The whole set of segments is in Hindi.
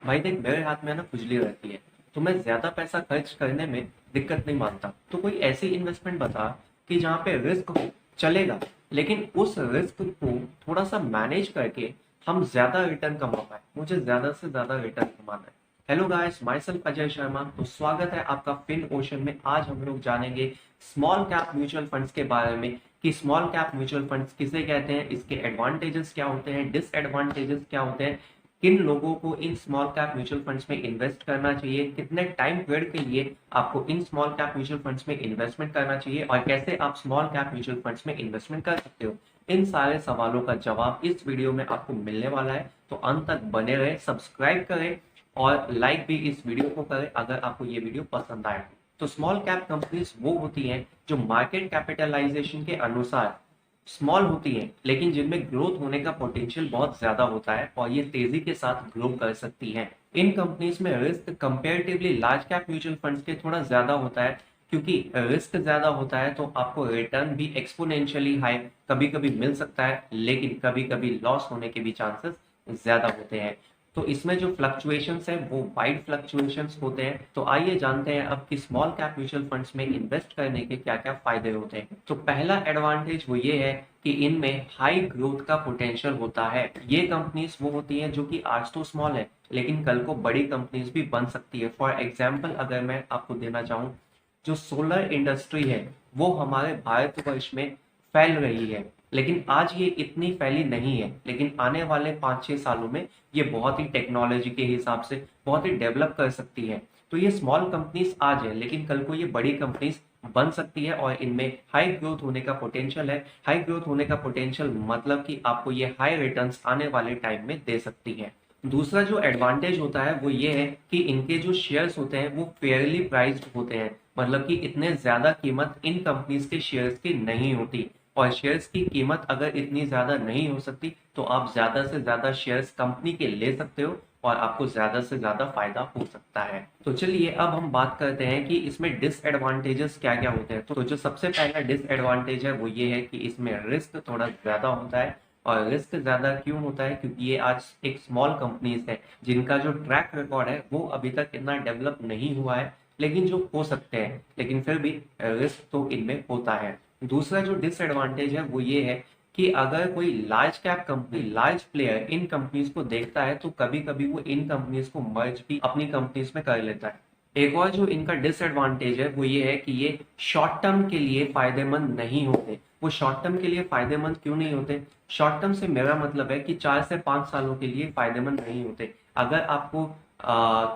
भाई देख, मेरे हाथ में ना खुजली रहती है, तो मैं ज्यादा पैसा खर्च करने में दिक्कत नहीं मानता। तो कोई ऐसी इन्वेस्टमेंट बता कि जहाँ पे रिस्क हो, चलेगा, लेकिन उस रिस्क को थोड़ा सा मैनेज करके हम ज्यादा रिटर्न कमा पाए। मुझे ज्यादा से ज्यादा रिटर्न कमाना है। Hello guys, my self Ajay Sharma. तो स्वागत है आपका फिन ओशन में। आज हम लोग जानेंगे स्मॉल कैप म्यूचुअल फंड्स के बारे में कि स्मॉल कैप म्यूचुअल फंड्स किसे कहते हैं, इसके एडवांटेजेस क्या होते हैं, डिसएडवांटेजेस क्या होते हैं, किन लोगों को in small cap mutual funds में इन्वेस्ट करना चाहिए, कितने टाइम पीरियड के लिए आपको in small cap mutual funds में इन्वेस्टमेंट करना चाहिए और कैसे आप स्मॉल कैप म्यूचुअल फंड्स में इन्वेस्टमेंट कर सकते हो। इन सारे सवालों का जवाब इस वीडियो में आपको मिलने वाला है, तो अंत तक बने रहे, सब्सक्राइब करें और लाइक भी इस वीडियो को करें अगर आपको ये वीडियो पसंद आए। तो स्मॉल कैप कंपनीज वो होती हैं जो मार्केट कैपिटलाइजेशन के अनुसार स्मॉल होती हैं, लेकिन जिनमें ग्रोथ होने का पोटेंशियल बहुत ज्यादा होता है और ये तेजी के साथ ग्रो कर सकती हैं। इन कंपनीज में risk comparatively large cap mutual funds के थोड़ा ज्यादा होता है, क्योंकि रिस्क ज्यादा होता है तो आपको रिटर्न भी एक्सपोनेंशियली हाई कभी कभी मिल सकता है, लेकिन कभी कभी लॉस होने के भी चांसेस ज्यादा होते हैं। तो इसमें जो फ्लक्चुएशंस है वो वाइड फ्लक्चुएशंस होते हैं। तो आइए जानते हैं अब कि स्मॉल कैप म्यूचुअल फंड्स में इन्वेस्ट करने के क्या क्या फायदे होते हैं। तो पहला एडवांटेज वो ये है कि इनमें हाई ग्रोथ का पोटेंशियल होता है। ये कंपनीज वो होती हैं जो कि आज तो स्मॉल है, लेकिन कल को बड़ी कंपनीज भी बन सकती है। फॉर एग्जाम्पल अगर मैं आपको देना चाहूँ, जो सोलर इंडस्ट्री है वो हमारे भारतवर्ष में फैल रही है, लेकिन आज ये इतनी फैली नहीं है, लेकिन आने वाले 5-6 सालों में ये बहुत ही टेक्नोलॉजी के हिसाब से बहुत ही डेवलप कर सकती है। तो ये स्मॉल कंपनीज आज है, लेकिन कल को ये बड़ी कंपनीज बन सकती है और इनमें हाई ग्रोथ होने का पोटेंशियल है। हाई ग्रोथ होने का पोटेंशियल मतलब कि आपको ये हाई रिटर्न्स आने वाले टाइम में दे सकती है। दूसरा जो एडवांटेज होता है वो ये है कि इनके जो शेयर्स होते हैं वो फेयरली प्राइस्ड होते हैं, मतलब कि इतने ज्यादा कीमत इन कंपनीज के शेयर्स की नहीं होती। और शेयर्स की कीमत अगर इतनी ज्यादा नहीं हो सकती तो आप ज्यादा से ज्यादा शेयर्स कंपनी के ले सकते हो और आपको ज्यादा से ज्यादा फायदा हो सकता है। तो चलिए अब हम बात करते हैं कि इसमें डिसएडवांटेजेस क्या क्या होते हैं। तो जो सबसे पहला डिसएडवांटेज है वो ये है कि इसमें रिस्क थोड़ा ज्यादा होता है। और रिस्क ज्यादा क्यों होता है? क्योंकि ये आज एक स्मॉल कंपनीज है जिनका जो ट्रैक रिकॉर्ड है वो अभी तक इतना डेवलप नहीं हुआ है, लेकिन जो हो सकते हैं, लेकिन फिर भी रिस्क तो इनमें होता है। दूसरा जो डिसएडवांटेज है वो ये है कि अगर कोई large cap company, large player in companies को देखता है तो कभी कभी वो इन कंपनीज को मर्ज भी अपनी कंपनीज में कर लेता है। एक और जो इनका डिसएडवांटेज है वो ये है कि ये शॉर्ट टर्म के लिए फायदेमंद नहीं होते। वो शॉर्ट टर्म के लिए फायदेमंद क्यों नहीं होते? शॉर्ट टर्म से मेरा मतलब है कि 4 से 5 सालों के लिए फायदेमंद नहीं होते। अगर आपको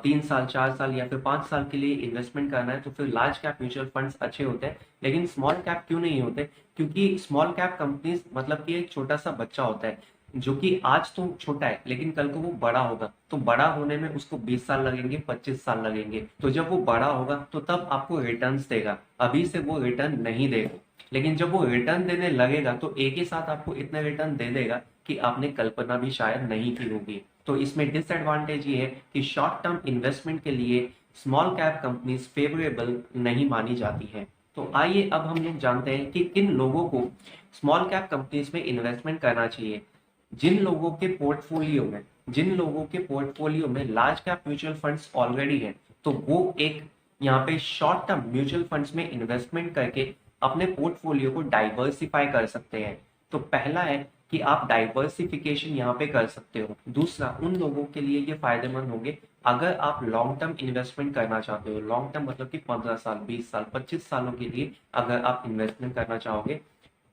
3 साल, 4 साल या फिर 5 साल के लिए इन्वेस्टमेंट करना है तो फिर लार्ज कैप म्यूचुअल फंड्स अच्छे होते हैं। लेकिन स्मॉल कैप क्यों नहीं होते? क्योंकि स्मॉल कैप कंपनीज मतलब कि एक छोटा सा बच्चा होता है जो कि आज तो छोटा है, लेकिन कल को वो बड़ा होगा। तो बड़ा होने में उसको 20 साल लगेंगे, 25 साल लगेंगे। तो जब वो बड़ा होगा तो तब आपको रिटर्न्स देगा, अभी से वो रिटर्न नहीं देगा। लेकिन जब वो रिटर्न देने लगेगा तो एक ही साथ आपको इतने रिटर्न दे देगा कि आपने कल्पना भी शायद नहीं की होगी। तो इसमें डिसएडवांटेज ये है कि शॉर्ट टर्म इन्वेस्टमेंट के लिए स्मॉल कैप कंपनीज फेवरेबल नहीं मानी जाती है। तो आइए अब हम लोग जानते हैं कि किन लोगों को स्मॉल कैप कंपनीज में इन्वेस्टमेंट करना चाहिए। जिन लोगों के पोर्टफोलियो में large cap mutual funds already हैं, तो वो एक यहाँ पे शॉर्ट टर्म म्यूचुअल फंड्स में इन्वेस्टमेंट करके अपने पोर्टफोलियो को डाइवर्सिफाई कर सकते हैं। तो पहला है कि आप डाइवर्सिफिकेशन यहाँ पे कर सकते हो। दूसरा, उन लोगों के लिए ये फायदेमंद होंगे अगर आप लॉन्ग टर्म इन्वेस्टमेंट करना चाहते हो। लॉन्ग टर्म मतलब कि 15 साल, 20 साल, 25 सालों के लिए अगर आप इन्वेस्टमेंट करना चाहोगे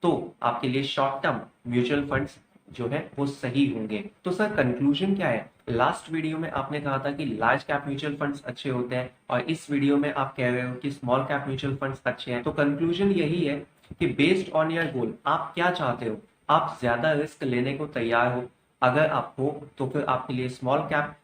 तो आपके लिए शॉर्ट टर्म म्यूचुअल फंड्स जो है वो सही होंगे। तो सर, कंक्लूजन क्या है? लास्ट वीडियो में आपने कहा था कि लार्ज कैप म्यूचुअल फंड्स अच्छे होते हैं और इस वीडियो में आप कह रहे हो कि स्मॉल कैप म्यूचुअल फंड्स अच्छे हैं। तो कंक्लूजन यही है कि बेस्ड ऑन योर गोल आप क्या चाहते हो। आप ज्यादा रिस्क लेने को तैयार हो? अगर आप हो तो फिर आपके लिए स्मॉल कैप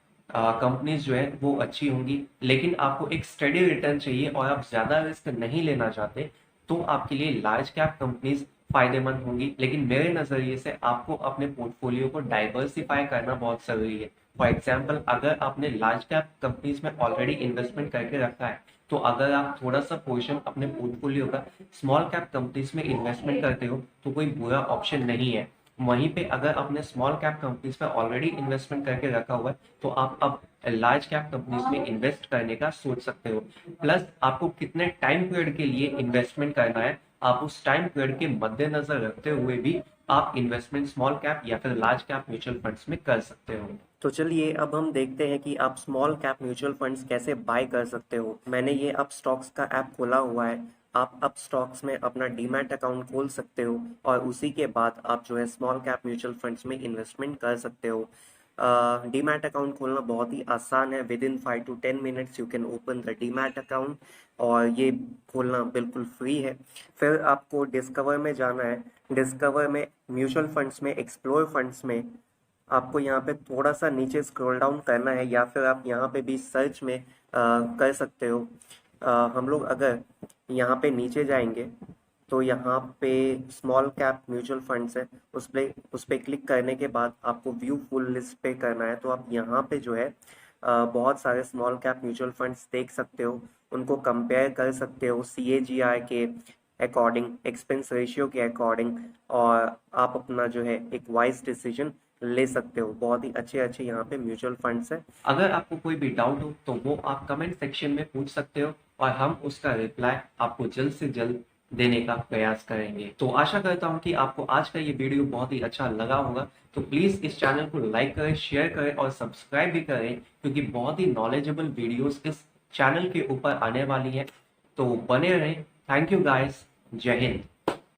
कंपनीज जो है वो अच्छी होंगी। लेकिन आपको एक स्टडी रिटर्न चाहिए और आप ज्यादा रिस्क नहीं लेना चाहते तो आपके लिए लार्ज कैप कंपनीज फायदेमंद होंगी। लेकिन मेरे नजरिए से आपको अपने पोर्टफोलियो को डाइवर्सिफाई करना बहुत जरूरी है। फॉर एग्जाम्पल, अगर आपने लार्ज कैप कंपनीज में ऑलरेडी इन्वेस्टमेंट करके रखा है तो अगर आप थोड़ा सा पोर्शन अपने पोर्टफोलियो का स्मॉल कैप कंपनीज में इन्वेस्टमेंट करते हो तो कोई बुरा ऑप्शन नहीं है। वहीं पे अगर आपने स्मॉल कैप कंपनीज पे ऑलरेडी इन्वेस्टमेंट करके रखा हुआ है तो आप अब लार्ज कैप कंपनीज में इन्वेस्ट करने का सोच सकते हो। प्लस आपको कितने टाइम पीरियड के लिए इन्वेस्टमेंट करना है, आप उस टाइम पीरियड के मद्देनजर रखते हुए भी आप इन्वेस्टमेंट स्मॉल कैप या फिर लार्ज कैप म्यूचुअल फंड्स में कर सकते हो। तो चलिए अब हम देखते हैं कि आप स्मॉल कैप म्यूचुअल फंड्स कैसे बाय कर सकते हो। मैंने ये अब स्टॉक्स का ऐप खोला हुआ है। आप अब स्टॉक्स में अपना डीमैट अकाउंट खोल सकते हो और उसी के बाद आप जो है स्मॉल कैप म्यूचुअल फंड्स में इन्वेस्टमेंट कर सकते हो। डीमैट अकाउंट खोलना बहुत ही आसान है। With in 5 to 10 minutes you can open the demat account और ये खोलना बिल्कुल फ्री है। फिर आपको डिस्कवर में जाना है। डिस्कवर में म्यूचुअल फंड्स में एक्सप्लोर फंड्स में आपको यहाँ पे थोड़ा सा नीचे स्क्रॉल डाउन करना है या फिर आप यहाँ पे भी सर्च में कर सकते हो। हम लोग अगर यहाँ पे नीचे जाएंगे तो यहाँ पे स्मॉल कैप म्यूचुअल फंड्स है, उस पे क्लिक करने के बाद आपको व्यू फुल लिस्ट पे करना है। तो आप यहाँ पे जो है बहुत सारे स्मॉल कैप म्यूचुअल फंड्स देख सकते हो, उनको कंपेयर कर सकते हो CAGR के अकॉर्डिंग, एक्सपेंस रेशियो के अकॉर्डिंग, और आप अपना जो है एक वाइज डिसीजन ले सकते हो। बहुत ही अच्छे अच्छे यहाँ पे म्यूचुअल फंड्स है। अगर आपको कोई भी डाउट हो तो वो आप कमेंट सेक्शन में पूछ सकते हो और हम उसका रिप्लाई आपको जल्द से जल्द देने का प्रयास करेंगे। तो आशा करता हूँ कि आपको आज का ये वीडियो बहुत ही अच्छा लगा होगा। तो प्लीज इस चैनल को लाइक करें, शेयर करें और सब्सक्राइब भी करें, क्योंकि बहुत ही नॉलेजेबल वीडियोस इस चैनल के ऊपर आने वाली है। तो बने रहें। Thank you guys. जय हिंद।